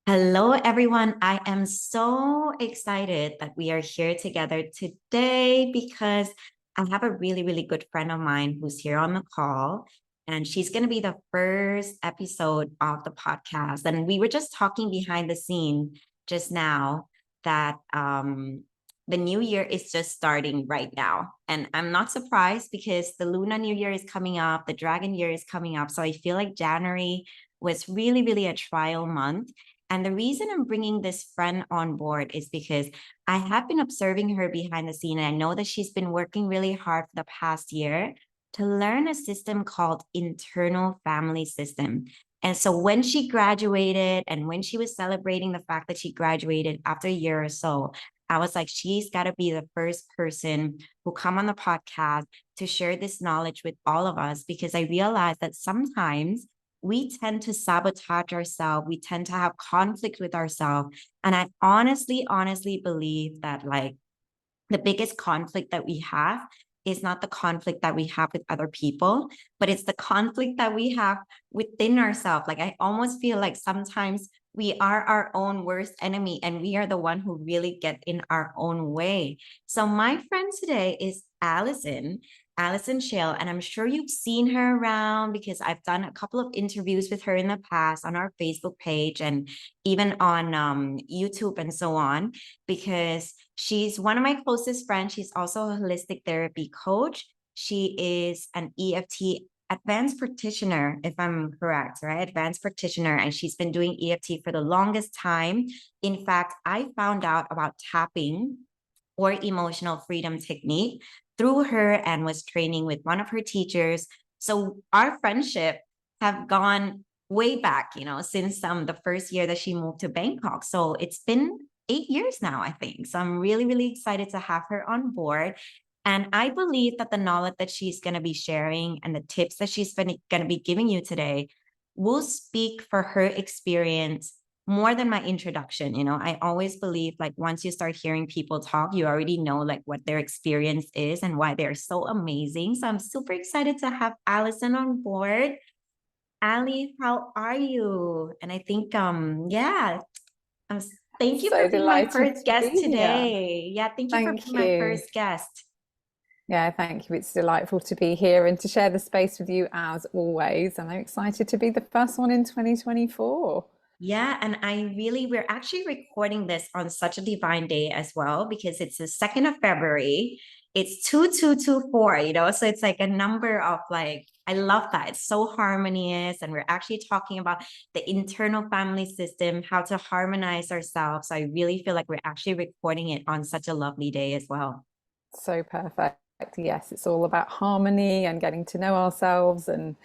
Hello, everyone. I am so excited that we are here together today because I have a really, really good friend of mine who's here on the call, and she's going to be the first episode of the podcast. And we were just talking behind the scene just now that the new year is just starting right now. And I'm not surprised because the Luna New Year is coming up, the Dragon Year is coming up. So I feel like January was really, really a trial month. And the reason I'm bringing this friend on board is because I have been observing her behind the scene, and I know that she's been working really hard for the past year to learn a system called internal family system. And so when she graduated and when she was celebrating the fact that she graduated after a year or so, I was like, she's got to be the first person who come on the podcast to share this knowledge with all of us, because I realized that sometimes we tend to sabotage ourselves. We tend to have conflict with ourselves. And I honestly believe that like the biggest conflict that we have is not the conflict that we have with other people, but it's the conflict that we have within ourselves. Like I almost feel like sometimes we are our own worst enemy and we are the one who really get in our own way. So my friend today is Alison Shale, and I'm sure you've seen her around because I've done a couple of interviews with her in the past on our Facebook page and even on YouTube and so on, because she's one of my closest friends. She's also a holistic therapy coach. She is an EFT advanced practitioner, if I'm correct, right? Advanced practitioner. And she's been doing EFT for the longest time. In fact, I found out about tapping or emotional freedom technique through her and was training with one of her teachers. So our friendship have gone way back, since the first year that she moved to Bangkok. So it's been 8 years now, I think. So I'm really, really excited to have her on board. And I believe that the knowledge that she's going to be sharing and the tips that she's going to be giving you today will speak for her experience more than my introduction. I always believe like once you start hearing people talk, you already know like what their experience is and why they're so amazing. So I'm super excited to have Alison on board. Ali, how are you? And I think yeah, I'm thank you for So being my delighted first to guest be here. today. Yeah, thank you for Thank being my you. first guest. Yeah, thank you. It's delightful to be here and to share the space with you as always. And I'm excited to be the first one in 2024. Yeah, and we're actually recording this on such a divine day as well because it's the 2nd of February. It's 2224, so it's like a number of like, I love that. It's so harmonious. And we're actually talking about the internal family system, how to harmonize ourselves. So I really feel like we're actually recording it on such a lovely day as well. So perfect. Yes, it's all about harmony and getting to know ourselves and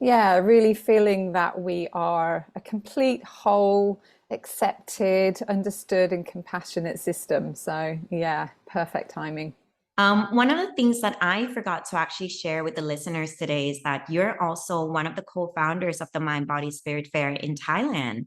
yeah, really feeling that we are a complete whole, accepted, understood, and compassionate system. So yeah, perfect timing. One of the things that I forgot to actually share with the listeners today is that you're also one of the co-founders of the Mind Body Spirit Fair in Thailand.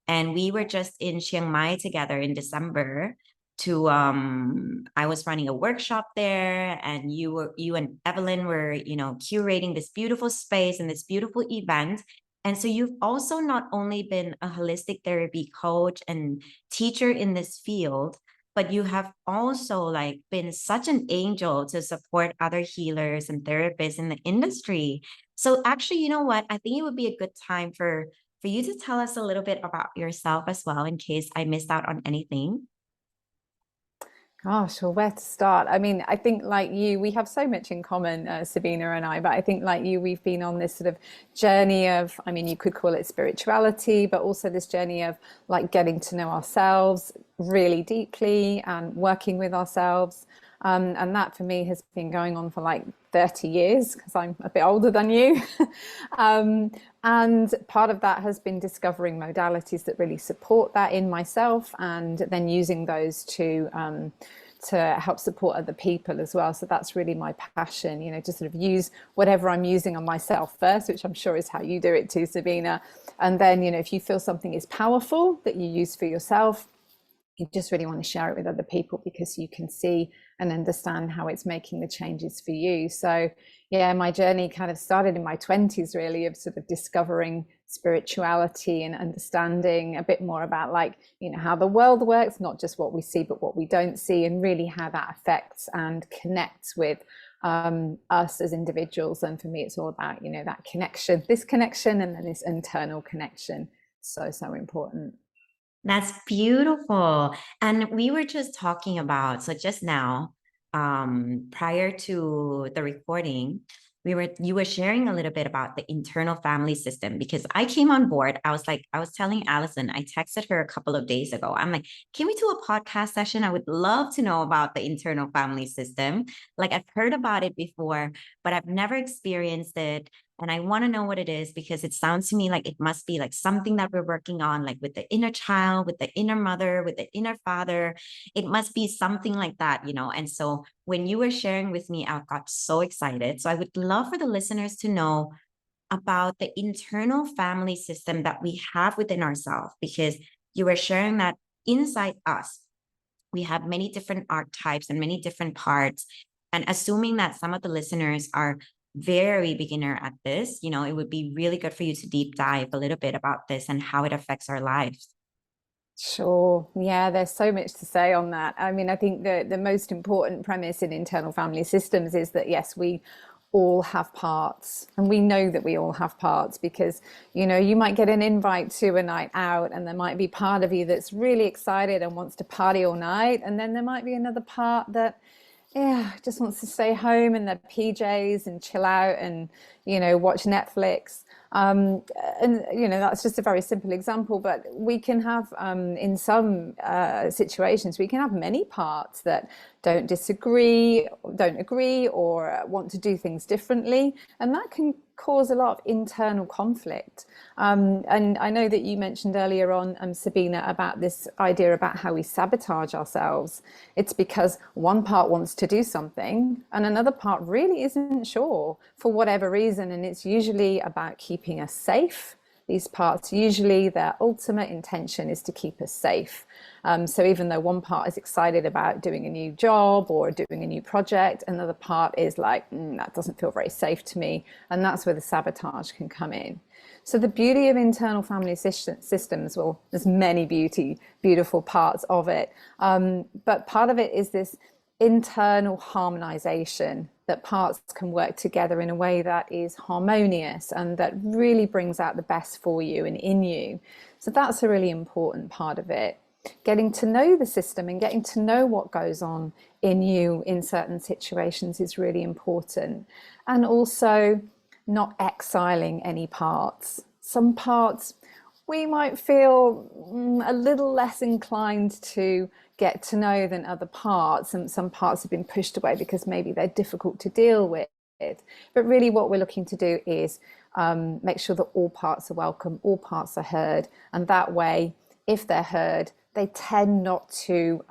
And we were just in Chiang Mai together in December to I was running a workshop there, and you and Evelyn were, curating this beautiful space and this beautiful event. And so you've also not only been a holistic therapy coach and teacher in this field, but you have also like been such an angel to support other healers and therapists in the industry. So actually, you know what? I think it would be a good time for you to tell us a little bit about yourself as well, in case I missed out on anything. Gosh, well, where to start? I mean, I think like you, we have so much in common, Sabina and I, but I think like you, we've been on this sort of journey of, I mean, you could call it spirituality, but also this journey of like getting to know ourselves really deeply and working with ourselves. And that for me has been going on for like 30 years because I'm a bit older than you. um, and part of that has been discovering modalities that really support that in myself and then using those to help support other people as well. So that's really my passion, to sort of use whatever I'm using on myself first, which I'm sure is how you do it too, Sabina. And then, if you feel something is powerful that you use for yourself, you just really want to share it with other people because you can see and understand how it's making the changes for you. So Yeah, my journey kind of started in my 20s, really, of sort of discovering spirituality and understanding a bit more about, like, you know, how the world works, not just what we see, but what we don't see, and really how that affects and connects with us as individuals. And for me, it's all about, you know, that connection, this connection, and then this internal connection. So, so important. That's beautiful. And we were just talking about, so just now, prior to the recording, you were sharing a little bit about the internal family system because I came on board. I was telling Allison, I texted her a couple of days ago. I'm like, can we do a podcast session? I would love to know about the internal family system. Like I've heard about it before, but I've never experienced it. And I want to know what it is because it sounds to me like it must be like something that we're working on, like with the inner child, with the inner mother, with the inner father. It must be something like that, you know? And so when you were sharing with me, I got so excited. So I would love for the listeners to know about the internal family system that we have within ourselves, because you were sharing that inside us, we have many different archetypes and many different parts. And assuming that some of the listeners are very beginner at this, you know, it would be really good for you to deep dive a little bit about this and how it affects our lives. Sure. Yeah, there's so much to say on that. I mean, I think the most important premise in internal family systems is that, yes, we all have parts, and we know that we all have parts because, you know, you might get an invite to a night out and there might be part of you that's really excited and wants to party all night, and then there might be another part that, yeah, just wants to stay home in their PJs and chill out and, you know, watch Netflix. And, you know, that's just a very simple example, but we can have, in some situations, we can have many parts that don't agree, or want to do things differently. And that can cause a lot of internal conflict. And I know that you mentioned earlier on, Sabina, about this idea about how we sabotage ourselves. It's because one part wants to do something and another part really isn't sure for whatever reason. And it's usually about keeping us safe. These parts, usually their ultimate intention is to keep us safe. So even though one part is excited about doing a new job or doing a new project, another part is like, that doesn't feel very safe to me. And that's where the sabotage can come in. So the beauty of internal family systems, well, there's many beautiful parts of it. But part of it is this internal harmonization, that parts can work together in a way that is harmonious and that really brings out the best for you and in you. So that's a really important part of it. Getting to know the system and getting to know what goes on in you in certain situations is really important. And also not exiling any parts. Some parts we might feel a little less inclined to get to know than other parts, and some parts have been pushed away because maybe they're difficult to deal with. But really what we're looking to do is make sure that all parts are welcome, all parts are heard, and that way, if they're heard, they tend not to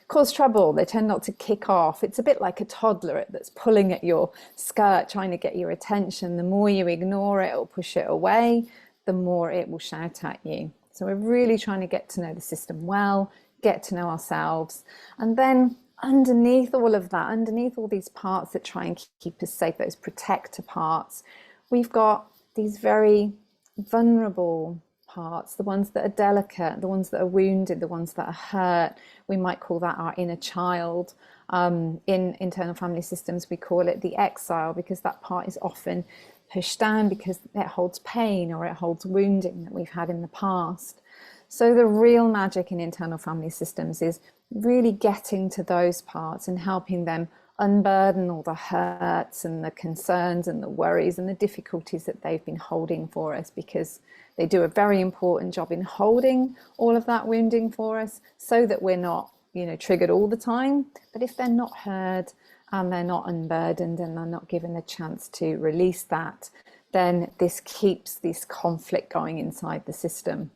cause trouble. They tend not to kick off. It's a bit like a toddler that's pulling at your skirt, trying to get your attention. The more you ignore it or push it away, the more it will shout at you. So we're really trying to get to know the system well, get to know ourselves. And then underneath all of that, underneath all these parts that try and keep us safe, those protector parts, we've got these very vulnerable parts, the ones that are delicate, the ones that are wounded, the ones that are hurt. We might call that our inner child. In internal family systems, we call it the exile, because that part is often pushed down because it holds pain or it holds wounding that we've had in the past. So the real magic in internal family systems is really getting to those parts and helping them unburden all the hurts and the concerns and the worries and the difficulties that they've been holding for us, because they do a very important job in holding all of that wounding for us so that we're not, you know, triggered all the time. But if they're not heard and they're not unburdened and they're not given the chance to release that, then this keeps this conflict going inside the system.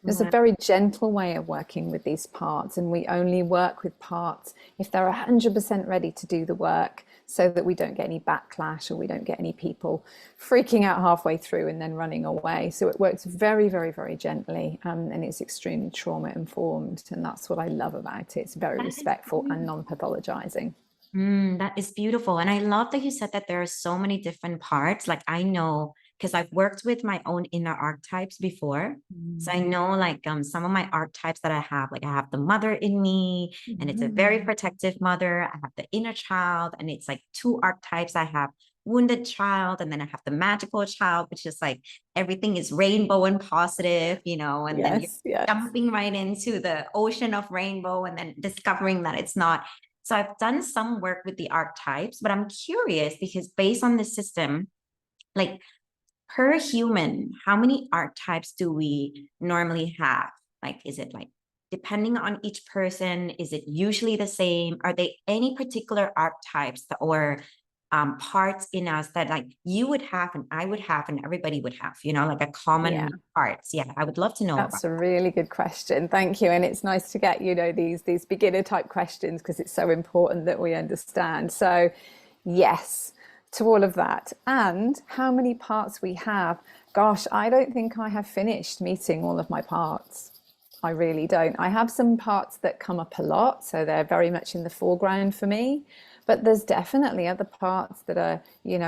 There's a very gentle way of working with these parts, and we only work with parts if they're 100% ready to do the work, so that we don't get any backlash or we don't get any people freaking out halfway through and then running away. So it works very, very, very gently, and it's extremely trauma informed, and that's what I love about it. It's very respectful and non-pathologizing. That is beautiful. And I love that you said that there are so many different parts. Like I know, because I've worked with my own inner archetypes before. So I know like some of my archetypes that I have, like I have the mother in me, and it's a very Mm. protective mother. I have the inner child, and it's like two archetypes. I have wounded child, and then I have the magical child, which is like everything is rainbow and positive, and then you're Yes, yes. jumping right into the ocean of rainbow and then discovering that it's not. So I've done some work with the archetypes, but I'm curious because based on the system, like per human, how many archetypes do we normally have? Like, is it like depending on each person? Is it usually the same? Are they any particular archetypes or parts in us that like you would have and I would have and everybody would have, like a Yeah. common parts? Yeah, I would love to know about That's a really good question. Thank you. And it's nice to get, these beginner type questions because it's so important that we understand. So, yes, to all of that. And how many parts we have. Gosh, I don't think I have finished meeting all of my parts. I really don't. I have some parts that come up a lot, so they're very much in the foreground for me. But there's definitely other parts that are,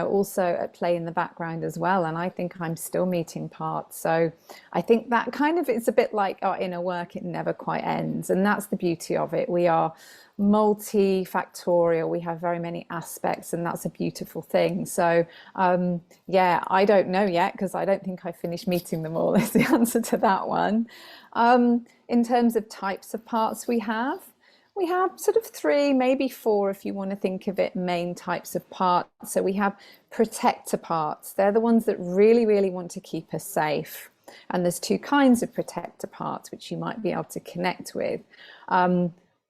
also at play in the background as well. And I think I'm still meeting parts. So I think that kind of it's a bit like our inner work, it never quite ends. And that's the beauty of it. We are multifactorial, we have very many aspects, and that's a beautiful thing. So yeah, I don't know yet because I don't think I finished meeting them all is the answer to that one. In terms of types of parts we have sort of three, maybe four, if you want to think of it, main types of parts. So we have protector parts. They're the ones that really, really want to keep us safe. And there's two kinds of protector parts, which you might be able to connect with.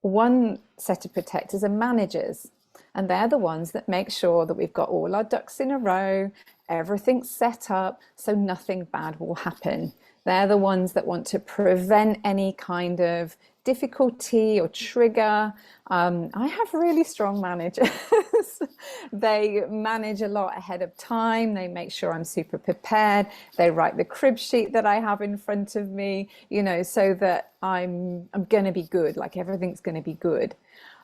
One set of protectors are managers, and they're the ones that make sure that we've got all our ducks in a row, everything's set up, so nothing bad will happen. They're the ones that want to prevent any kind of difficulty or trigger. I have really strong managers. They manage a lot ahead of time. They make sure I'm super prepared. They write the crib sheet that I have in front of me, so that I'm going to be good, like everything's going to be good.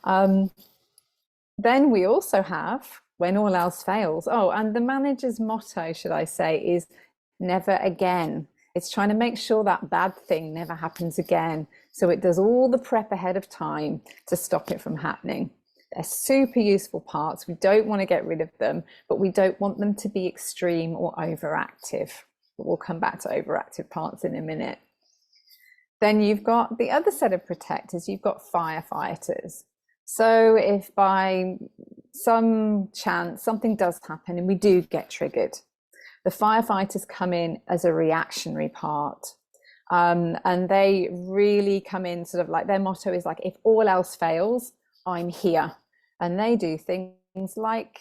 Then we also have when all else fails. Oh, and the manager's motto, should I say, is never again. It's trying to make sure that bad thing never happens again. So it does all the prep ahead of time to stop it from happening. They're super useful parts. We don't want to get rid of them, but we don't want them to be extreme or overactive. But we'll come back to overactive parts in a minute. Then you've got the other set of protectors. You've got firefighters. So if by some chance something does happen and we do get triggered, the firefighters come in as a reactionary part. And they really come in sort of like their motto is like, if all else fails, I'm here. And they do things like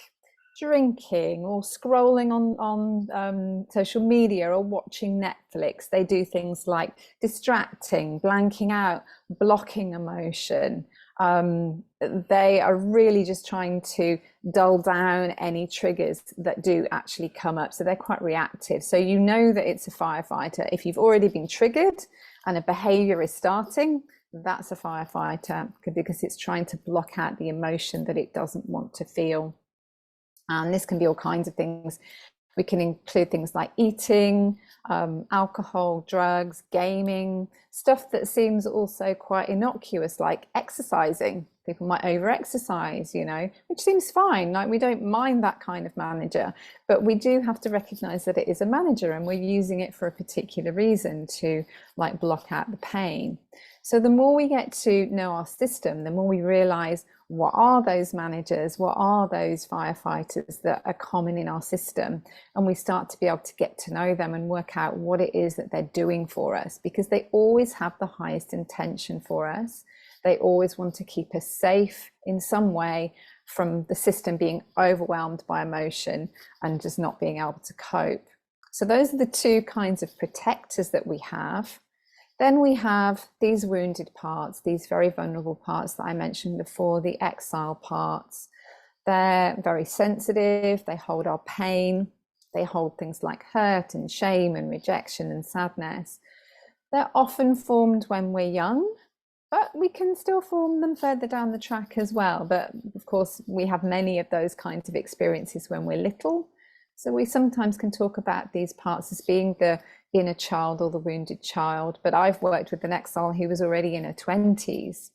drinking or scrolling on social media or watching Netflix. They do things like distracting, blanking out, blocking emotion. They are really just trying to dull down any triggers that do actually come up. So they're quite reactive. So you know that it's a firefighter. If you've already been triggered and a behavior is starting, that's a firefighter because it's trying to block out the emotion that it doesn't want to feel. And this can be all kinds of things. We can include things like eating, alcohol, drugs, gaming, stuff that seems also quite innocuous, like exercising. People might over-exercise, which seems fine. Like we don't mind that kind of manager, but we do have to recognize that it is a manager and we're using it for a particular reason to like block out the pain. So the more we get to know our system, the more we realize what are those managers, what are those firefighters that are common in our system, and we start to be able to get to know them and work out what it is that they're doing for us, because they always have the highest intention for us. They always want to keep us safe in some way from the system being overwhelmed by emotion and just not being able to cope. So those are the two kinds of protectors that we have. Then we have these wounded parts, these very vulnerable parts that I mentioned before, the exile parts. They're very sensitive, they hold our pain, they hold things like hurt and shame and rejection and sadness. They're often formed when we're young, but we can still form them further down the track as well. But of course, we have many of those kinds of experiences when we're little. So we sometimes can talk about these parts as being the inner child or the wounded child. But I've worked with an exile who was already in her 20s.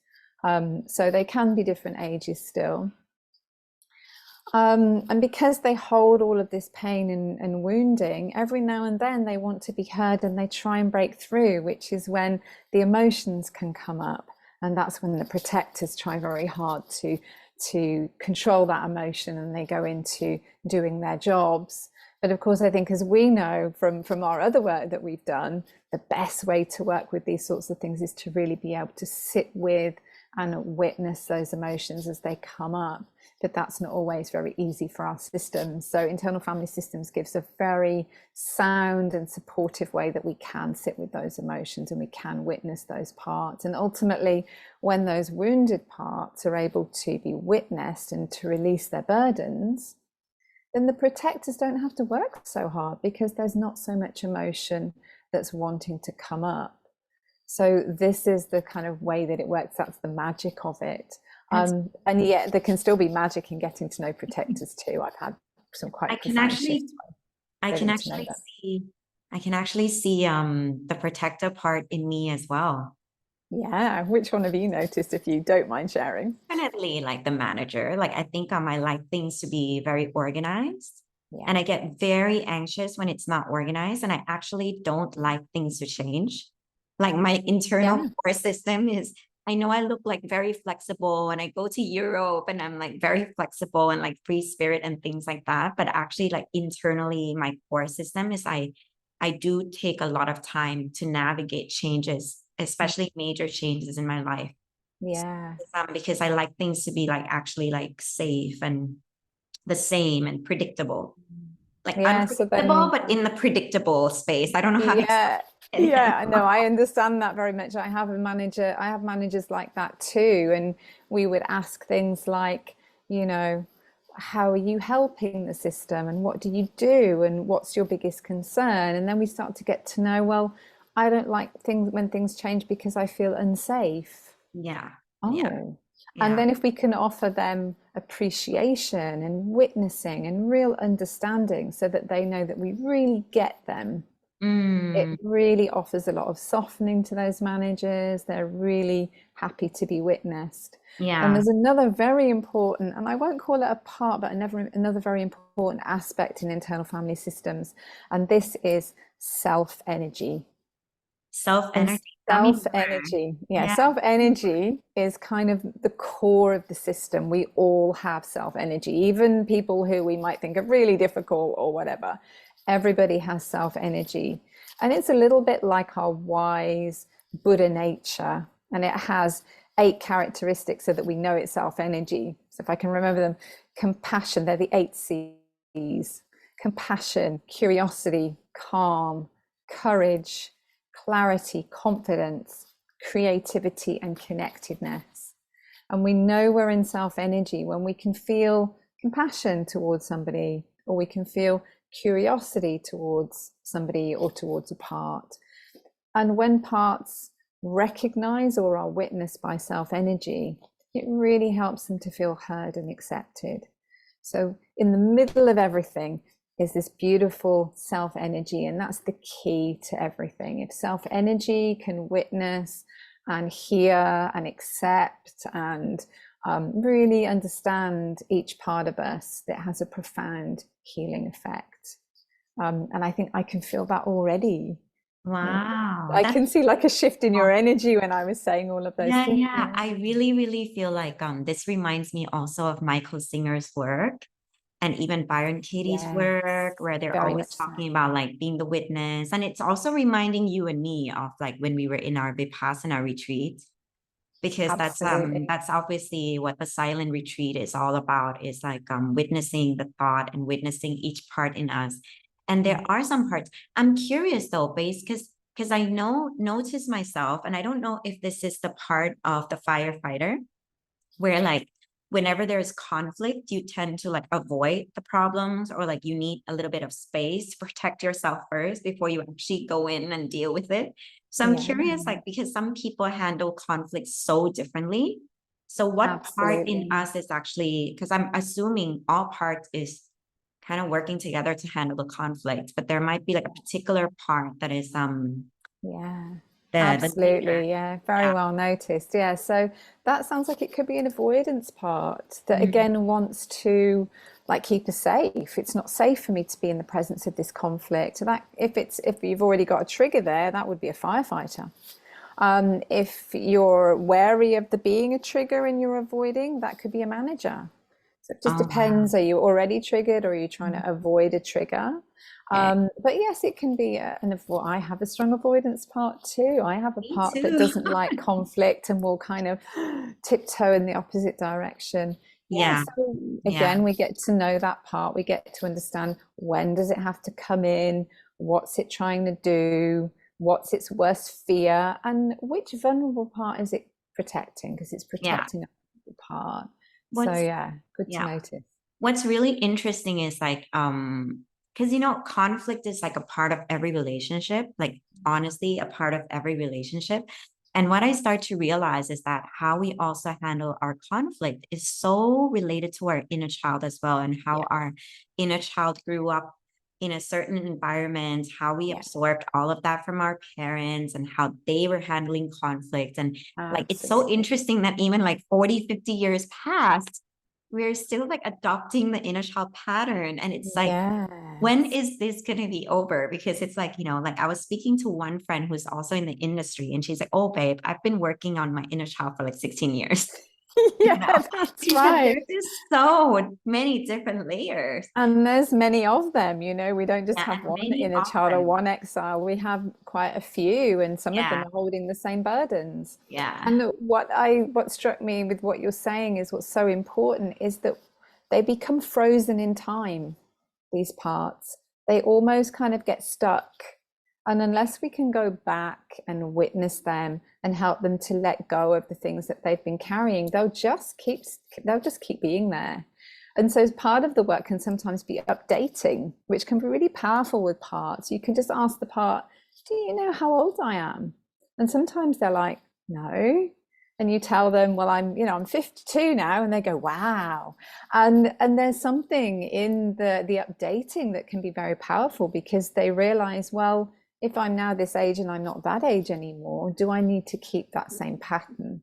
So they can be different ages still. And because they hold all of this pain and wounding, every now and then they want to be heard and they try and break through, which is when the emotions can come up. And that's when the protectors try very hard to control that emotion, and they go into doing their jobs. But of course, I think, as we know from our other work that we've done, the best way to work with these sorts of things is to really be able to sit with and witness those emotions as they come up. But that's not always very easy for our systems. So internal family systems gives a very sound and supportive way that we can sit with those emotions and we can witness those parts. And ultimately, when those wounded parts are able to be witnessed and to release their burdens, then the protectors don't have to work so hard, because there's not so much emotion that's wanting to come up. So this is the kind of way that it works. That's the magic of it. And yet there can still be magic in getting to know protectors too. I've had some quite profound shifts. I can actually see the protector part in me as well. Yeah, which one have you noticed, if you don't mind sharing? Definitely like the manager. Like I think I like things to be very organized. Yeah. And I get very anxious when it's not organized. And I actually don't like things to change. Like my internal core system is, I know I look like very flexible and I go to Europe and I'm like very flexible and like free spirit and things like that. But actually, like internally, my core system is I do take a lot of time to navigate changes, especially major changes in my life. Yeah. Because I like things to be like actually like safe and the same and predictable. Like unpredictable, but in the predictable space. I don't know how to explain it. Yeah, no, I understand that very much. I have managers like that too. And we would ask things like, how are you helping the system, and what do you do, and what's your biggest concern? And then we start to get to know, well, I don't like things when things change because I feel unsafe. Yeah. Oh. And then if we can offer them appreciation and witnessing and real understanding, so that they know that we really get them, it really offers a lot of softening to those managers. They're really happy to be witnessed. And there's another very important, and I won't call it a part, but another very important aspect in internal family systems, and this is self-energy. Self-energy. Self-energy. Yeah, self-energy is kind of the core of the system. We all have self-energy, even people who we might think are really difficult or whatever. Everybody has self-energy. And it's a little bit like our wise Buddha nature. And it has 8 characteristics so that we know it's self-energy. So if I can remember them: compassion, they're the 8 C's. Compassion, curiosity, calm, courage, clarity, confidence, creativity, and connectedness. And we know we're in self-energy when we can feel compassion towards somebody, or we can feel curiosity towards somebody or towards a part. And when parts recognize or are witnessed by self-energy, it really helps them to feel heard and accepted. So in the middle of everything is this beautiful self-energy, and that's the key to everything. If self-energy can witness and hear and accept and really understand each part of us, that has a profound healing effect. And I think I can feel that already. Wow. I can see like a shift in your energy when I was saying all of those things. Yeah. I really, really feel like this reminds me also of Michael Singer's work, and even Byron Katie's work, where they're always talking about like being the witness. And it's also reminding you and me of like when we were in our Vipassana retreat, because that's obviously what the silent retreat is all about, is like witnessing the thought and witnessing each part in us. And there are some parts. I'm curious though, because I notice myself, and I don't know if this is the part of the firefighter, where like whenever there's conflict, you tend to like avoid the problems, or like you need a little bit of space to protect yourself first before you actually go in and deal with it. So I'm Yeah, curious, like, because some people handle conflict so differently. So what part in absolutely. us is actually, because I'm assuming all parts is kind of working together to handle the conflict, but there might be like a particular part that is Yeah, the leader. absolutely. Yeah, very Yeah. well noticed. Yeah, so that sounds like it could be an avoidance part that Mhm. again wants to like keep us safe. It's not safe for me to be in the presence of this conflict. That if you've already got a trigger there, that would be a firefighter. If you're wary of the being a trigger and you're avoiding, that could be a manager. So it just Oh wow. depends. Are you already triggered or are you trying Mhm. to avoid a trigger? Okay. But yes, it can be I have a strong avoidance part too. I have a Me part that too. doesn't like conflict and will kind of tiptoe in the opposite direction. Yeah, Yeah. so Yeah. again, we get to know that part. We get to understand when does it have to come in, what's it trying to do, what's its worst fear, and which vulnerable part is it protecting? Because it's Yeah. protecting a part. So What's yeah, good to yeah. notice. What's really interesting is like because conflict is like a part of every relationship, like honestly a part of every relationship. And what I start to realize is that how we also handle our conflict is so related to our inner child as well, and how Yeah, our inner child grew up in a certain environment, how we yeah, absorbed all of that from our parents and how they were handling conflict. And like it's so absolutely. interesting that even like 40, 50 years past, we're still like adopting the inner child pattern. And it's like, when Yes. is this going to be over? Because it's like, like I was speaking to one friend who's also in the industry, and she's like, oh, babe, I've been working on my inner child for like 16 years. Yeah, You know, that's she said right. there's just so many different layers. And there's many of them, we don't just Yeah, have and one many inner of child or them. one exile. We have quite a few, and some of them Yeah, are holding the same burdens. yeah, And what struck me with what you're saying is what's so important is that they become frozen in time, these parts. They almost kind of get stuck. And unless we can go back and witness them and help them to let go of the things that they've been carrying, they'll just keep being there. And so part of the work can sometimes be updating, which can be really powerful with parts. You can just ask the part, do you know how old I am? And sometimes they're like, no. And you tell them, well, I'm 52 now, and they go, wow. And there's something in the updating that can be very powerful because they realize, well, if I'm now this age and I'm not that age anymore, do I need to keep that same pattern?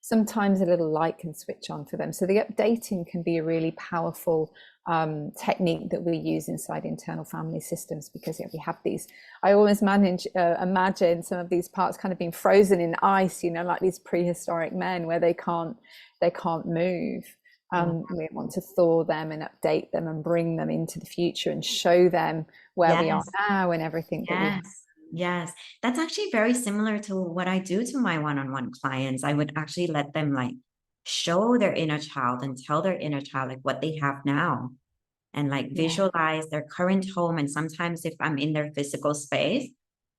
Sometimes a little light can switch on for them. So the updating can be a really powerful technique that we use inside internal family systems because we have these. I always imagine some of these parts kind of being frozen in ice, like these prehistoric men where they can't move. oh, We want to thaw them and update them and bring them into the future and show them where we are yes. now and everything that we have. Yes, yes. That's actually very similar to what I do to my one-on-one clients. I would actually let them like show their inner child and tell their inner child like what they have now, and like Yeah, visualize their current home. And sometimes if I'm in their physical space,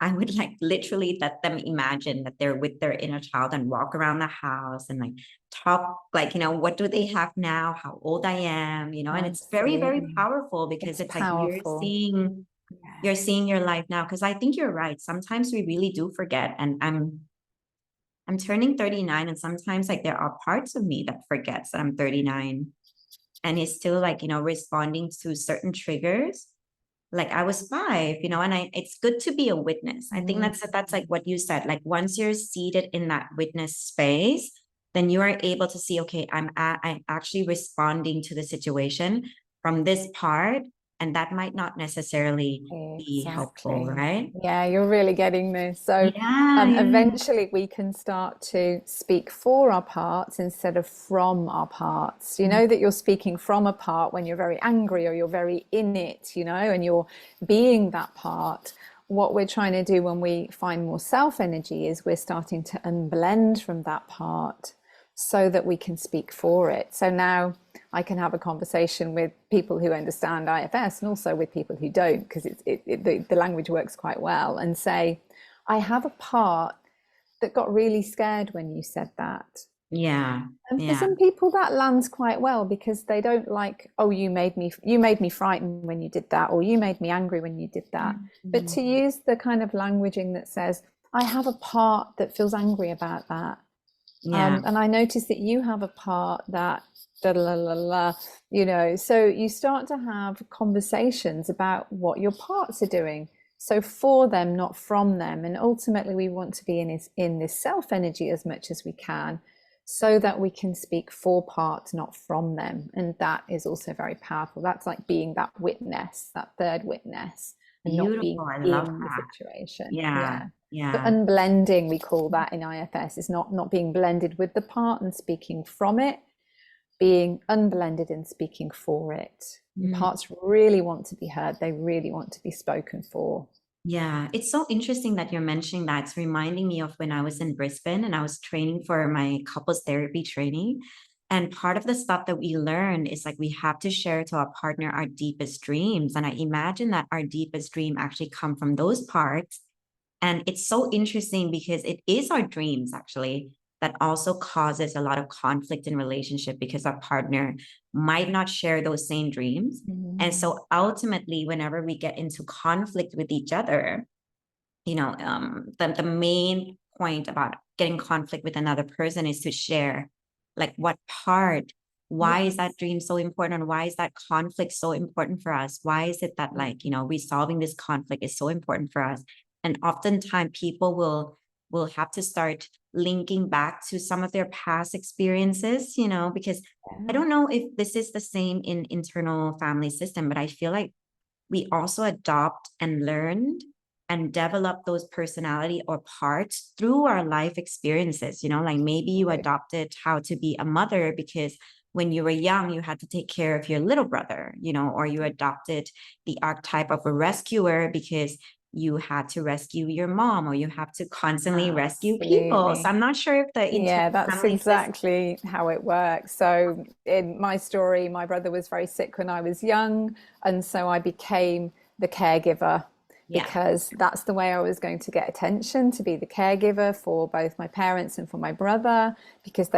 I would like literally let them imagine that they're with their inner child and walk around the house and like talk like, what do they have now? How old I am, and it's very, very absolutely. powerful because It's it's like you're powerful. seeing Yeah. you're seeing your life now. Because I think you're right. Sometimes we really do forget. And I'm turning 39, and sometimes like there are parts of me that forgets that I'm 39 and is still like, responding to certain triggers. Like I was 5, and it's good to be a witness. I think Mm, that's like what you said. Like once you're seated in that witness space, then you are able to see, okay, I'm actually responding to the situation from this part, and that might not necessarily be helpful, exactly. right? Yeah, you're really getting this. So Yeah, yeah. eventually we can start to speak for our parts instead of from our parts. You Mhm. know that you're speaking from a part when you're very angry or you're very in it, and you're being that part. What we're trying to do when we find more self energy is we're starting to unblend from that part so that we can speak for it. So now I can have a conversation with people who understand IFS and also with people who don't, because the language works quite well, and say, I have a part that got really scared when you said that. Yeah. And for Yeah. some people that lands quite well because they don't like, oh, you made me frightened when you did that, or you made me angry when you did that. But to Mhm. use the kind of languaging that says, I have a part that feels angry about that. Yeah. And I notice that you have a part that da la la la, you know, so you start to have conversations about what your parts are doing. So for them, not from them. And ultimately, we want to be in this self energy as much as we can so that we can speak for parts, not from them. And that is also very powerful. That's like being that witness, that third witness, and not being Beautiful. I love in the that. situation. Yeah. Yeah. So Yeah. unblending, we call that in IFS, is not being blended with the part and speaking from it, being unblended and speaking for it. And Mm. parts really want to be heard. They really want to be spoken for. Yeah, it's so interesting that you're mentioning that. It's reminding me of when I was in Brisbane and I was training for my couples therapy training. And part of the stuff that we learn is like we have to share to our partner our deepest dreams. And I imagine that our deepest dream actually come from those parts. And it's so interesting because it is our dreams actually that also causes a lot of conflict in relationship because our partner might not share those same dreams. And Mm. so ultimately, whenever we get into conflict with each other, the main point about getting conflict with another person is to share like what part, why is that Yes. dream so important? And why is that conflict so important for us? Why is it that like, resolving this conflict is so important for us? And oftentimes people will have to start linking back to some of their past experiences, because I Yeah. don't know if this is the same in internal family system, but I feel like we also adopt and learn and develop those personality or parts through our life experiences. Like maybe you adopted how to be a mother because when you were young, you had to take care of your little brother, or you adopted the archetype of a rescuer because you had to rescue your mom, or you have to constantly rescue people. So Absolutely. I'm not sure if the internal Yeah, that's family system. exactly how it works. So, in my story, my brother was very sick when I was young, and so I became the caregiver Yeah. because that's the way I was going to get attention, to be the caregiver for both my parents and for my brother, because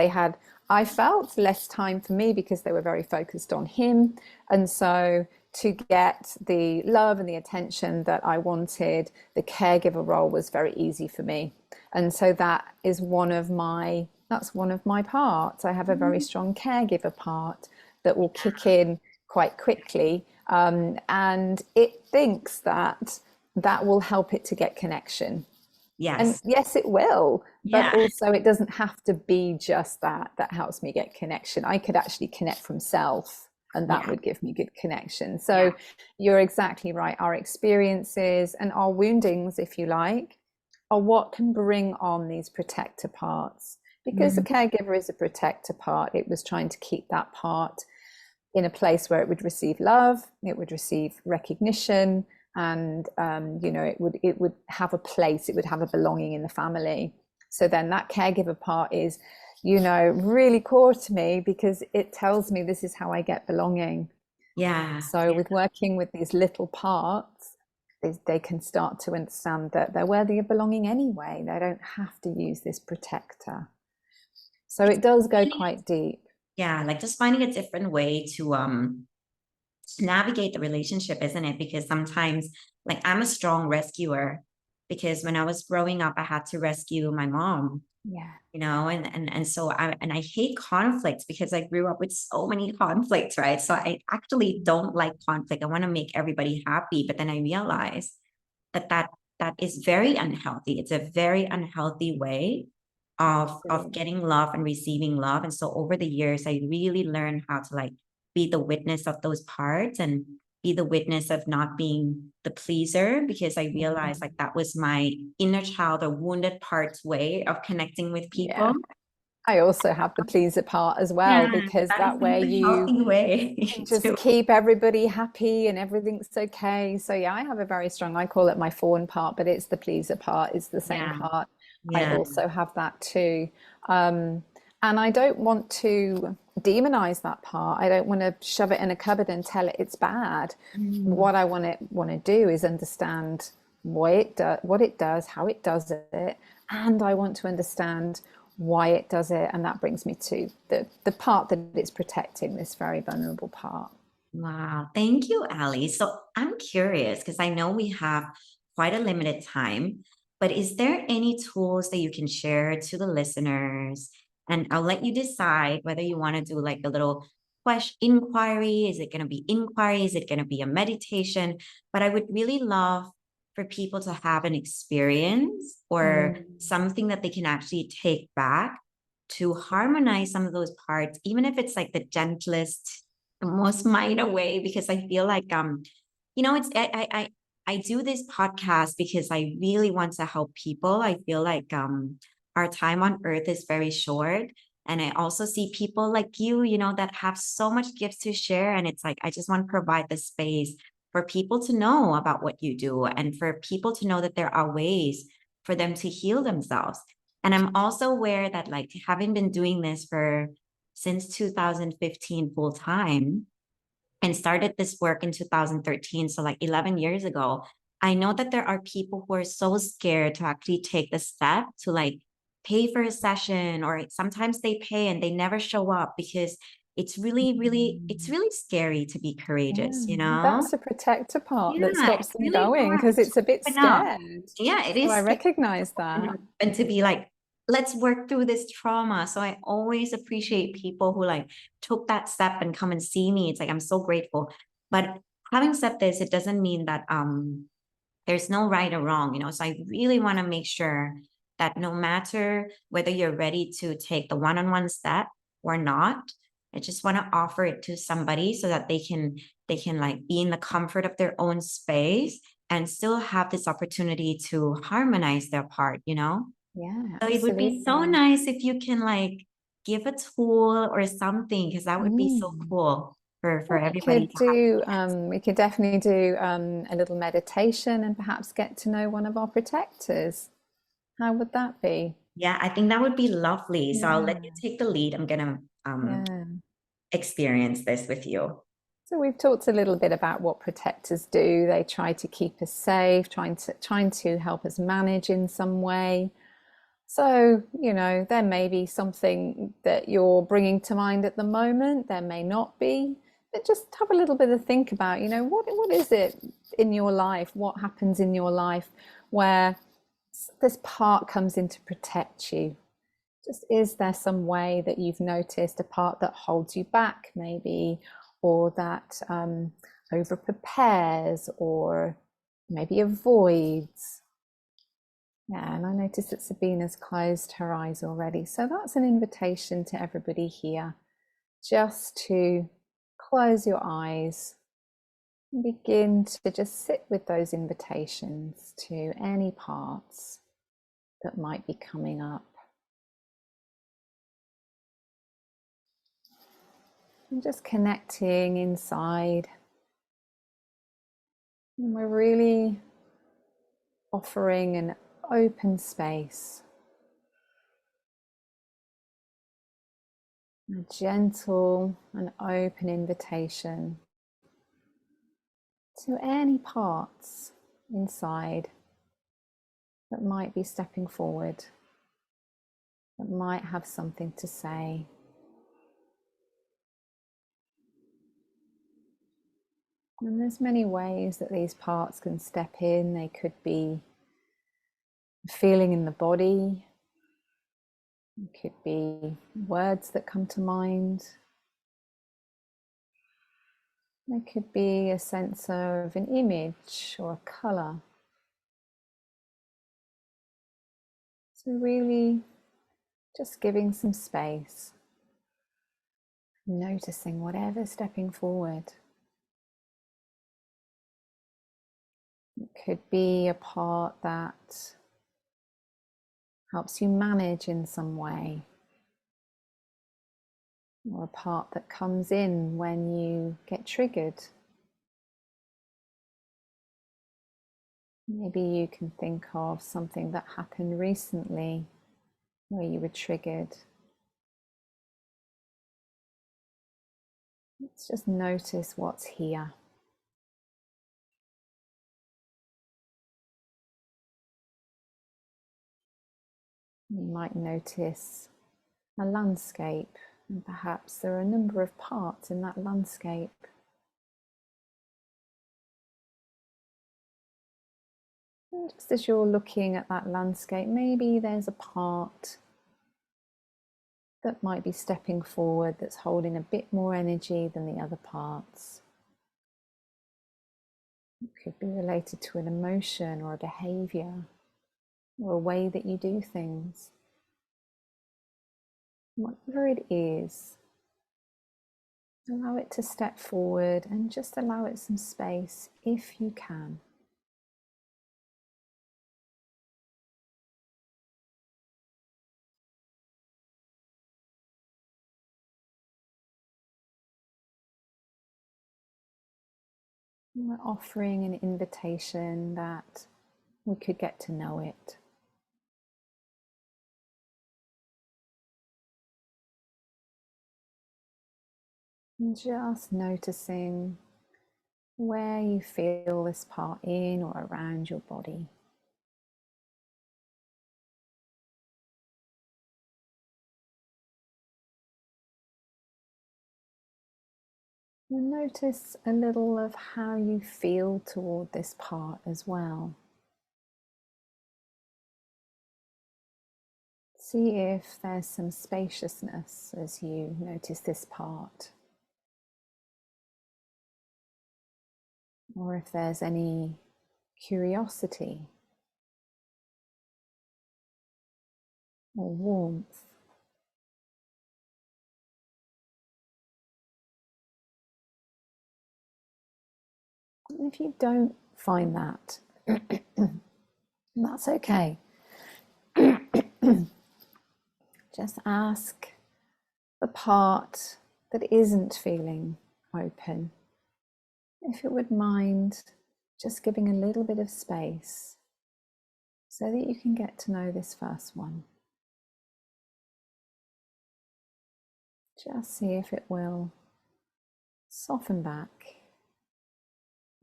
I felt less time for me because they were very focused on him. And so, to get the love and the attention that I wanted, the caregiver role was very easy for me. And so that's one of my parts. I have a very strong caregiver part that will kick in quite quickly, and it thinks that that will help it to get connection. And Yes. yes, it will, but Yeah. also it doesn't have to be just that helps me get connection. I could actually connect from self, and that Yeah. would give me good connection. Yeah. So you're exactly right. Our experiences and our woundings, if you like, are what can bring on these protector parts. Because the Mhm. caregiver is a protector part, it was trying to keep that part in a place where it would receive love, it would receive recognition, and it would have a place, it would have a belonging in the family. So then that caregiver part is, really core to me because it tells me this is how I get belonging. Yeah. So with working with these little parts, they can start to understand that they're worthy of belonging anyway. They don't have to use this protector. So It's it does go finding quite deep. yeah, like just finding a different way to navigate the relationship, isn't it? Because sometimes like I'm a strong rescuer because when I was growing up, I had to rescue my mom, Yeah. and so I hate conflicts because I grew up with so many conflicts, right? So I actually don't like conflict. I want to make everybody happy, but then I realized that is very unhealthy. It's a very unhealthy way of Absolutely. getting love and receiving love. And so over the years, I really learned how to like be the witness of those parts and be the witness of not being the pleaser, because I realized like that was my inner child or wounded parts way of connecting with people. Yeah. I also have the pleaser part as well, Yeah, because that is that way not a you healthy way can to. just keep everybody happy and everything's okay. So yeah, I have a very strong, I call it my fawn part, but it's the pleaser part, it's the same Yeah, part. I yeah, also have that too. Um, and I don't want to demonize that part. I don't want to shove it in a cupboard and tell it it's bad. mm, What I want to do is understand what it does, how it does it, and I want to understand why it does it. And that brings me to the part that it's protecting, this very vulnerable part. Wow. Thank you, Ali. So I'm curious because I know we have quite a limited time, but is there any tools that you can share to the listeners? And I'll let you decide whether you want to do like a little question inquiry. Is it going to be inquiry? Is it going to be a meditation? But I would really love for people to have an experience or something that they can actually take back to harmonize some of those parts, even if it's like the gentlest, the most minor way, because I feel like it's I do this podcast because I really want to help people. I feel like our time on earth is very short. And I also see people like you know, that have so much gifts to share. And it's like I just want to provide the space for people to know about what you do and for people to know that there are ways for them to heal themselves. And I'm also aware that like having been doing this for since 2015 full time and started this work in 2013, so like 11 years ago, I know that there are people who are so scared to actually take the step to like pay for a session, or sometimes they pay and they never show up because it's really scary to be courageous, Yeah, you know? that's the protector part that Yeah, stops it's them really going hard because to it's a bit open up. scared. Yeah, it So is I scary recognize to open that. up and to be like, let's work through this trauma. So I always appreciate people who like took that step and come and see me. It's like I'm so grateful. But having said this, it doesn't mean that there's no right or wrong, you know. So I really want to make sure that no matter whether you're ready to take the one-on-one step or not, I just want to offer it to somebody so that they can like be in the comfort of their own space and still have this opportunity to harmonize their part, you know? Yeah, So it would be so absolutely. nice if you can like give a tool or something, because that would be so Mm. cool for Well, everybody to have. we could definitely do a little meditation and perhaps get to know one of our protectors. How would that be? Yeah, I think that would be lovely. So I'll let you Yeah, take the lead. I'm gonna yeah. experience this with you. So we've talked a little bit about what protectors do. They try to keep us safe, trying to help us manage in some way. So, there may be something that you're bringing to mind at the moment, there may not be, but just have a little bit of think about, what is it in your life? What happens in your life where this part comes in to protect you? Just is there some way that you've noticed a part that holds you back, maybe, or that over prepares, or maybe avoids? Yeah, and I noticed that Sabina's closed her eyes already. So that's an invitation to everybody here just to close your eyes and begin to just sit with those invitations to any parts that might be coming up. And just connecting inside. And we're really offering an open space, a gentle and open invitation to any parts inside that might be stepping forward, that might have something to say. And there's many ways that these parts can step in. They could be feeling in the body, it could be words that come to mind, there could be a sense of an image or a colour. So really just giving some space, noticing whatever's stepping forward. It could be a part that helps you manage in some way, or a part that comes in when you get triggered. Maybe you can think of something that happened recently where you were triggered. Let's just notice what's here. You might notice a landscape, and perhaps there are a number of parts in that landscape. And just as you're looking at that landscape, maybe there's a part that might be stepping forward that's holding a bit more energy than the other parts. It could be related to an emotion or a behavior or a way that you do things. Whatever it is, allow it to step forward and just allow it some space if you can. And we're offering an invitation that we could get to know it. And just noticing where you feel this part in or around your body. And notice a little of how you feel toward this part as well. See if there's some spaciousness as you notice this part, or if there's any curiosity or warmth. And if you don't find that, that's okay. Just ask the part that isn't feeling open if it would mind just giving a little bit of space so that you can get to know this first one. Just see if it will soften back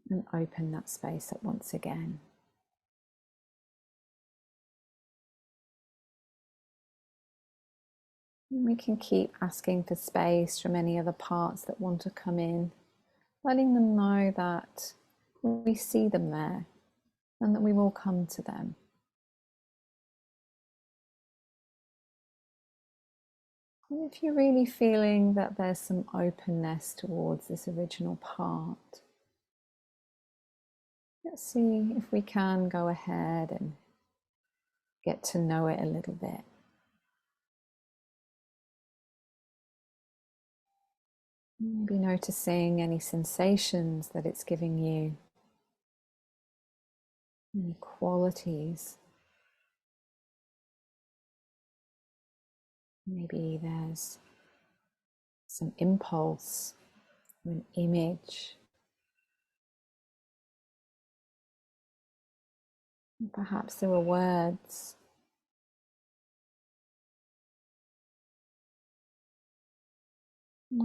and open that space up once again. And we can keep asking for space from any other parts that want to come in, letting them know that we see them there and that we will come to them. And if you're really feeling that there's some openness towards this original part, let's see if we can go ahead and get to know it a little bit. Maybe noticing any sensations that it's giving you, any qualities. Maybe there's some impulse, or an image. Perhaps there are words.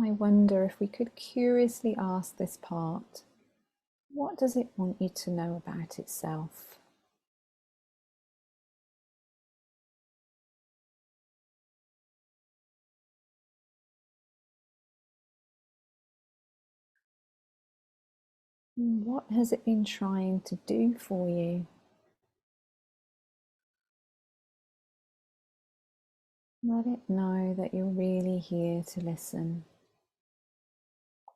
I wonder if we could curiously ask this part, what does it want you to know about itself? What has it been trying to do for you? Let it know that you're really here to listen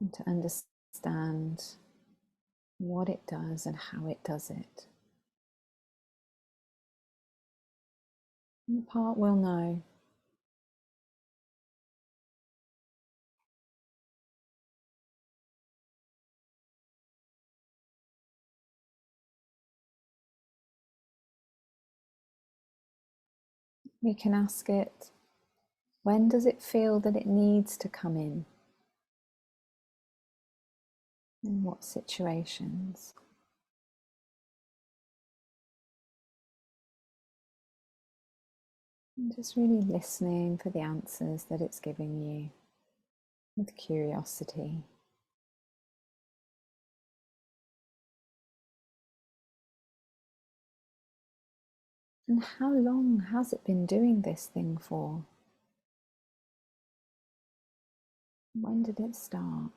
and to understand what it does and how it does it. And the part will know. We can ask it, when does it feel that it needs to come in? In what situations? And just really listening for the answers that it's giving you with curiosity. And how long has it been doing this thing for? When did it start?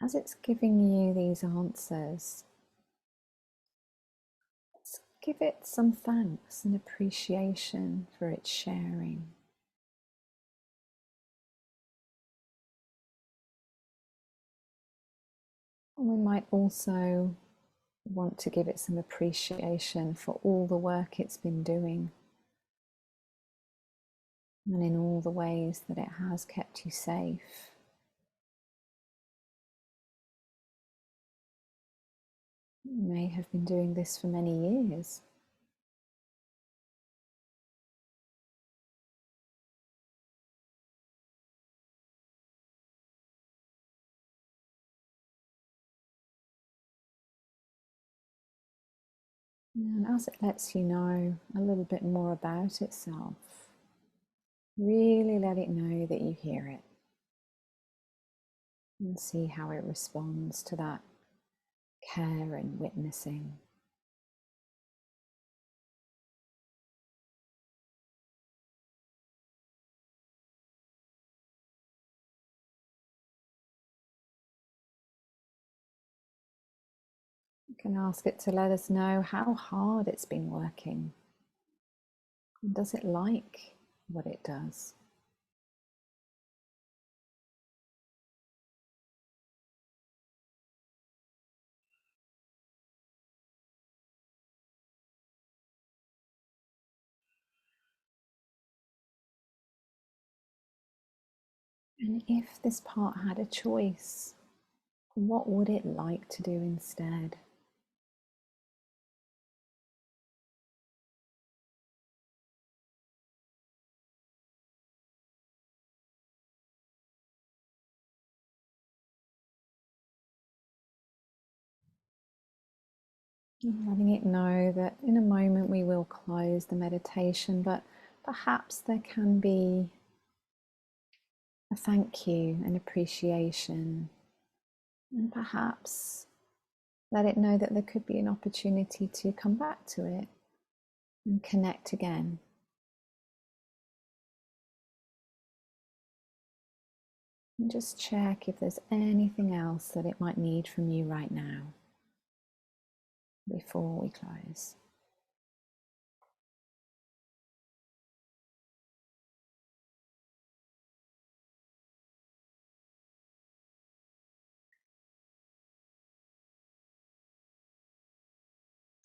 As it's giving you these answers, let's give it some thanks and appreciation for its sharing. We might also want to give it some appreciation for all the work it's been doing and in all the ways that it has kept you safe. It may have been doing this for many years. And as it lets you know a little bit more about itself, really let it know that you hear it and see how it responds to that care and witnessing. You can ask it to let us know how hard it's been working. And does it like what it does? And if this part had a choice, what would it like to do instead? And letting it know that in a moment we will close the meditation, but perhaps there can be a thank you, an appreciation, and perhaps let it know that there could be an opportunity to come back to it and connect again. And just check if there's anything else that it might need from you right now before we close.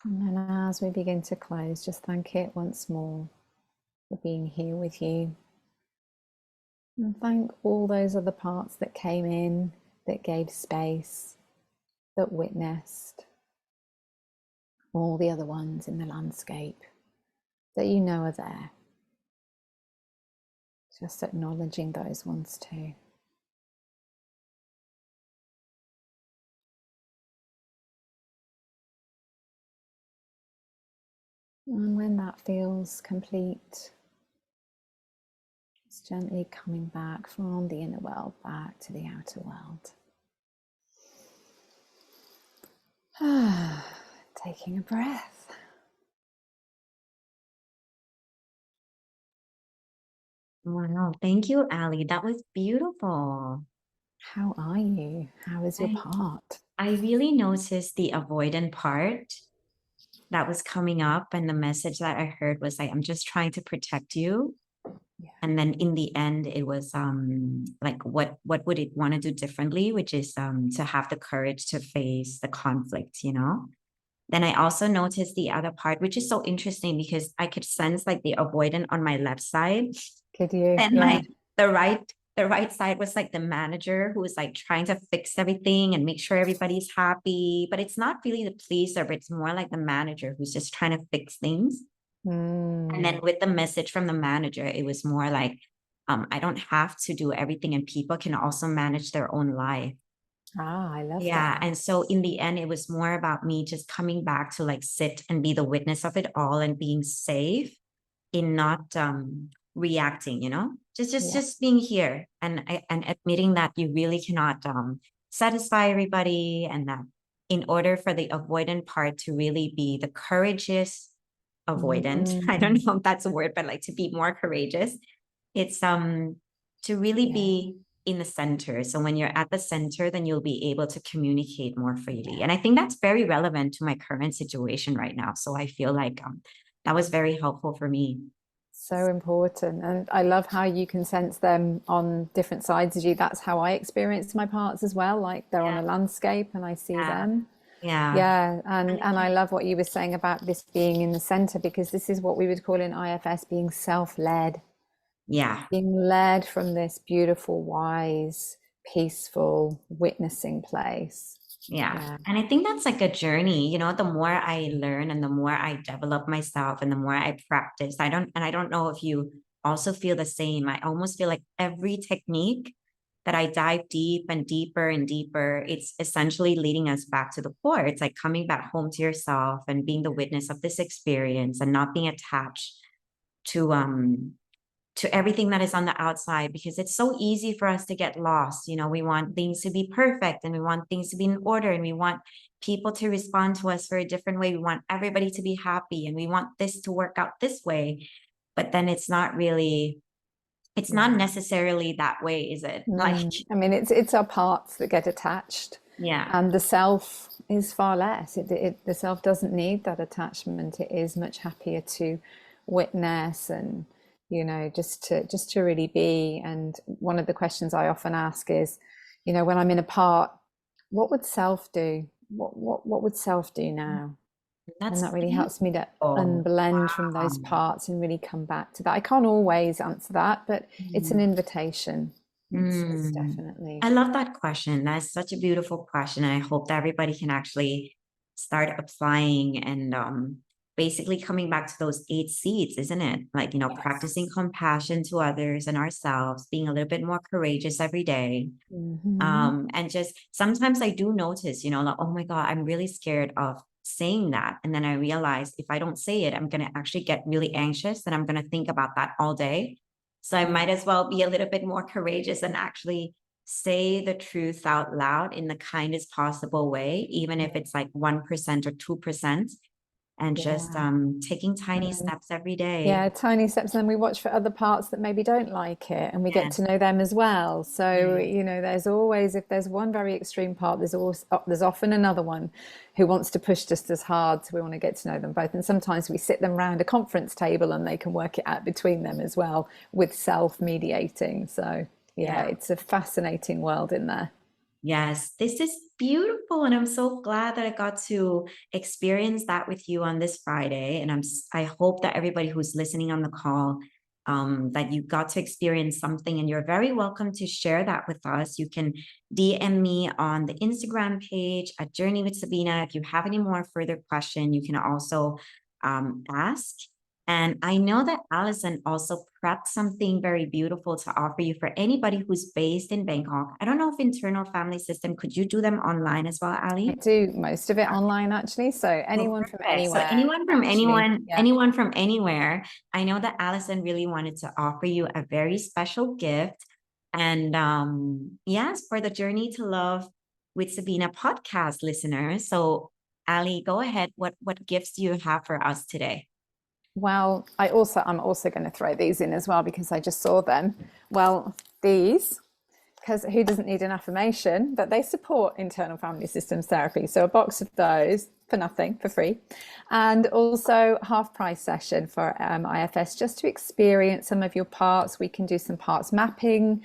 And then as we begin to close, just thank it once more for being here with you. And thank all those other parts that came in, that gave space, that witnessed, all the other ones in the landscape that you know are there. Just acknowledging those ones too. And when that feels complete, just gently coming back from the inner world back to the outer world. Taking a breath. Wow, thank you, Ali. That was beautiful. How are you? How is your part? I really noticed the avoidant part that was coming up, and the message that I heard was like, I'm just trying to protect you. Yeah. And then in the end, it was like what would it want to do differently, which is to have the courage to face the conflict, you know? Then I also noticed the other part, which is so interesting because I could sense like the avoidant on my left side. Could you? And Yeah. like the right side was like the manager who was like trying to fix everything and make sure everybody's happy. But it's not really the pleaser, but it's more like the manager who's just trying to fix things. And then with the message from the manager, it was more like, I don't have to do everything, and people can also manage their own life. I love Yeah. that. And so in the end, it was more about me just coming back to like sit and be the witness of it all and being safe. in not reacting, Yeah. just being here and admitting that you really cannot satisfy everybody, and that in order for the avoidant part to really be the courageous avoidant, I don't Mm, know if that's a word, but like to be more courageous, it's to really yeah. be in the center. So when you're at the center, then you'll be able to communicate more freely. Yeah. And I think that's very relevant to my current situation right now. So I feel like that was very helpful for me. So important. And I love how you can sense them on different sides of you. That's how I experience my parts as well. Like they're on Yeah. a landscape and I see Yeah. them. Yeah. Yeah, And and I love what you were saying about this being in the center, because this is what we would call in IFS being self-led, yeah. being led from this beautiful, wise, peaceful, witnessing place. Yeah. Yeah. And I think that's like a journey, the more I learn and the more I develop myself and the more I practice. I don't know if you also feel the same. I almost feel like every technique that I dive deep and deeper and deeper, it's essentially leading us back to the core. It's like coming back home to yourself and being the witness of this experience and not being attached to everything that is on the outside, because it's so easy for us to get lost. We want things to be perfect and we want things to be in order and we want people to respond to us for a different way. We want everybody to be happy and we want this to work out this way. But then it's not Yeah. necessarily that way, is it? Like, I mean, it's our parts that get attached, yeah, and the self is far less. The self doesn't need that attachment. It is much happier to witness and just to really be. And one of the questions I often ask is, when I'm in a part, what would self do? What would self do now? And that's that really helps me to beautiful. unblend from those Wow. parts and really come back to that. I can't always answer that, but it's an invitation. It's Mm. definitely, I love that question. That's such a beautiful question. And I hope that everybody can actually start applying and basically coming back to those 8 seeds, isn't it? Like, practicing yes. compassion to others and ourselves, being a little bit more courageous every day. Hmm. And just sometimes I do notice, like, oh my God, I'm really scared of saying that. And then I realize if I don't say it, I'm going to actually get really anxious and I'm going to think about that all day. So I Yeah. might as well be a little bit more courageous and actually say the truth out loud in the kindest possible way, even if it's like 1% or 2%, and just Yeah. taking tiny And steps every day. yeah, tiny steps. And then we watch for other parts that maybe don't like it and we get to Yes. know them as well. So, Yes. there's always, if there's one very extreme part, there's often another one who wants to push just as hard. So we want to get to know them both. And sometimes we sit them around a conference table and they can work it out between them as well with self-mediating. So yeah, Yeah. it's a fascinating world in there. Yes, this is beautiful. And I'm so glad that I got to experience that with you on this Friday. And I hope that everybody who's listening on the call, that you got to experience something, and you're very welcome to share that with us. You can DM me on the Instagram page at Journey with Sabina. If you have any more further question, you can also ask. And I know that Alison also prepped something very beautiful to offer you for anybody who's based in Bangkok. I don't know if internal family system, could you do them online as well, I Ali? do most of it online actually. So Oh, anyone from perfect. So anywhere, actually. Yeah. anyone from anywhere. I know that Alison really wanted to offer you a very special gift. And yes, for the Journey to Love with Sabina podcast listeners. So Ali, go ahead. What gifts do you have for us today? Well, I'm also going to throw these in as well because I just saw them. Well, these, because who doesn't need an affirmation? But they support internal family systems therapy. So a box of those for nothing, for free, and also half price session for IFS just to experience some of your parts. We can do some parts mapping.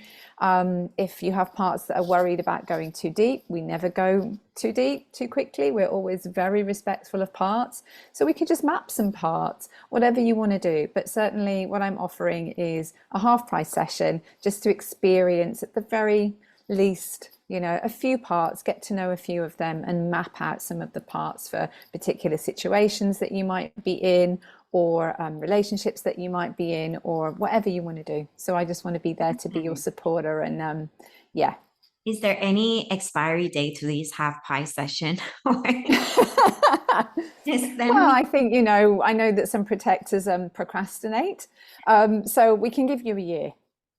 If you have parts that are worried about going too deep, we never go too deep too quickly. We're always very respectful of parts. So we could just map some parts, whatever you want to do. But certainly what I'm offering is a half price session just to experience at the very least, a few parts, get to know a few of them and map out some of the parts for particular situations that you might be in, or relationships that you might be in, or whatever you want to do. So I just want to be there to be your supporter. And yeah. Is there any expiry date to this half pie session? Just then Well, we. I think, I know that some protectors procrastinate. So we can give you a year.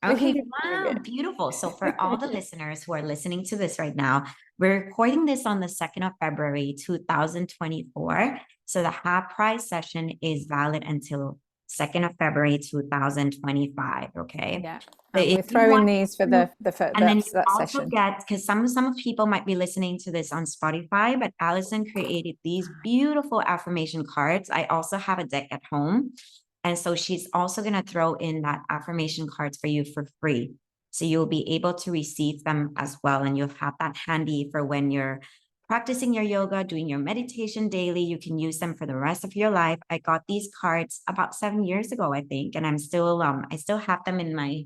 We can Okay, give you a wow, beautiful. So for all the listeners who are listening to this right now, we're recording this on the 2nd of February, 2024. So the half price session is valid until 2nd of February, 2025. Okay. Yeah. So And if we're you throwing want these for to, and then you that also session. get, because some people might be listening to this on Spotify, but Alison created these beautiful affirmation cards. I also have a deck at home. And so she's also going to throw in that affirmation cards for you for free. So you'll be able to receive them as well. And you'll have that handy for when you're practicing your yoga, doing your meditation daily. You can use them for the rest of your life. I got these cards about 7 years ago, I think, and I still have them in my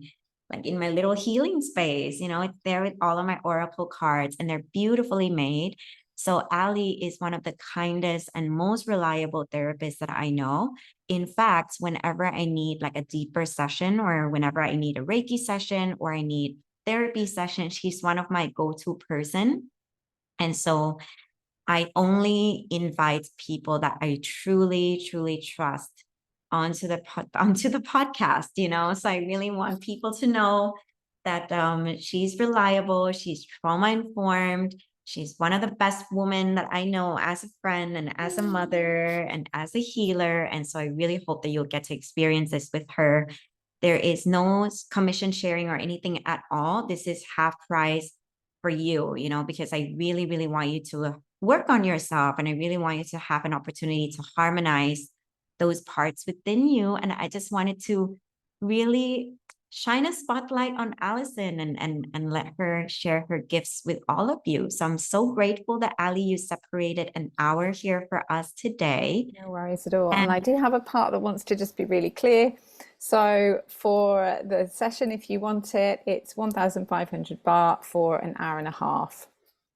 little healing space. It's there with all of my oracle cards, and they're beautifully made. So Ali is one of the kindest and most reliable therapists that I know. In fact, whenever I need like a deeper session, or whenever I need a Reiki session, or I need therapy session, she's one of my go-to person. And so I only invite people that I truly, truly trust onto the podcast. So I really want people to know that she's reliable, she's trauma informed, she's one of the best women that I know as a friend and as a mother and as a healer. And so I really hope that you'll get to experience this with her. There is no commission sharing or anything at all. This is half price for you, because I really, really want you to work on yourself. And I really want you to have an opportunity to harmonize those parts within you. And I just wanted to really shine a spotlight on Alison and let her share her gifts with all of you. So I'm so grateful that Ali, you separated an hour here for us today. No worries at all. And I And do have a part that wants to just be really clear. So for the session, if you want it, it's 1,500 baht for an hour and a half.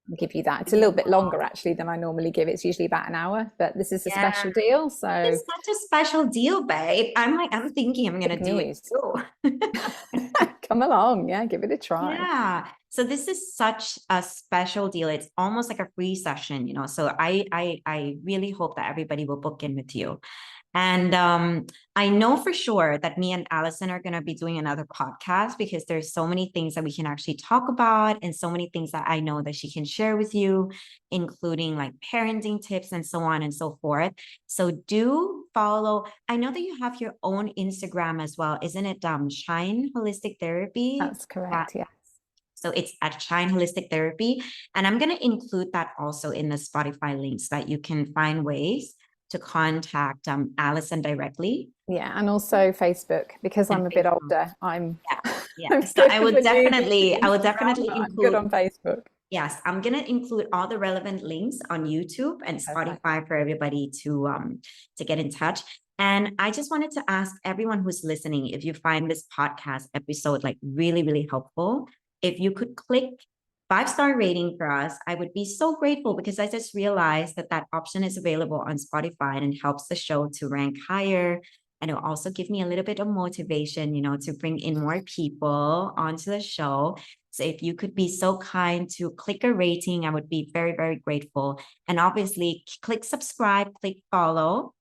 I'll give you that. It's a little bit longer actually than I normally give. It's usually about an hour, but this is a yeah, special deal. So it's such a special deal, babe. I'm thinking I'm gonna big do it news. too. Come along. Yeah, give it a try. Yeah. So this is such a special deal. It's almost like a free session. So I really hope that everybody will book in with you. And I know for sure that me and Alison are going to be doing another podcast, because there's so many things that we can actually talk about, and so many things that I know that she can share with you, including like parenting tips and so on and so forth. So do follow. I know that you have your own Instagram as well, isn't it? Shine Holistic Therapy. That's correct. Yeah. So it's at Shine Holistic Therapy. And I'm going to include that also in the Spotify links, so that you can find ways to contact Alison directly. Yeah. And also Facebook, because And I'm a bit Facebook. older. I'm Yeah. Yeah. I'm a So bit of a newbie to I will Instagram, definitely but I'm good include, on Facebook. yes, I'm going to include all the relevant links on YouTube and Perfect. Spotify for everybody to get in touch. And I just wanted to ask everyone who's listening, if you find this podcast episode like really, really helpful, if you could click 5-star rating for us, I would be so grateful, because I just realized that that option is available on Spotify, and it helps the show to rank higher. And it'll also give me a little bit of motivation, to bring in more people onto the show. So if you could be so kind to click a rating, I would be very, very grateful. And obviously, click subscribe, click follow,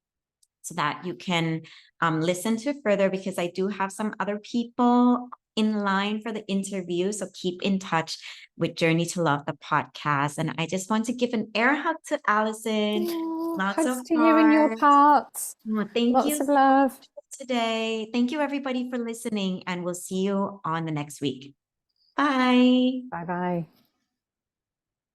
so that you can listen to further, because I do have some other people in line for the interview. So keep in touch with Journey to Love, the podcast. And I just want to give an air hug to Alison. Oh, Lots of hugs to you and your hearts. parts. Oh, thank Lots you of so love. much for today. Thank you, everybody, for listening. And we'll see you on the next week. Bye. Bye bye.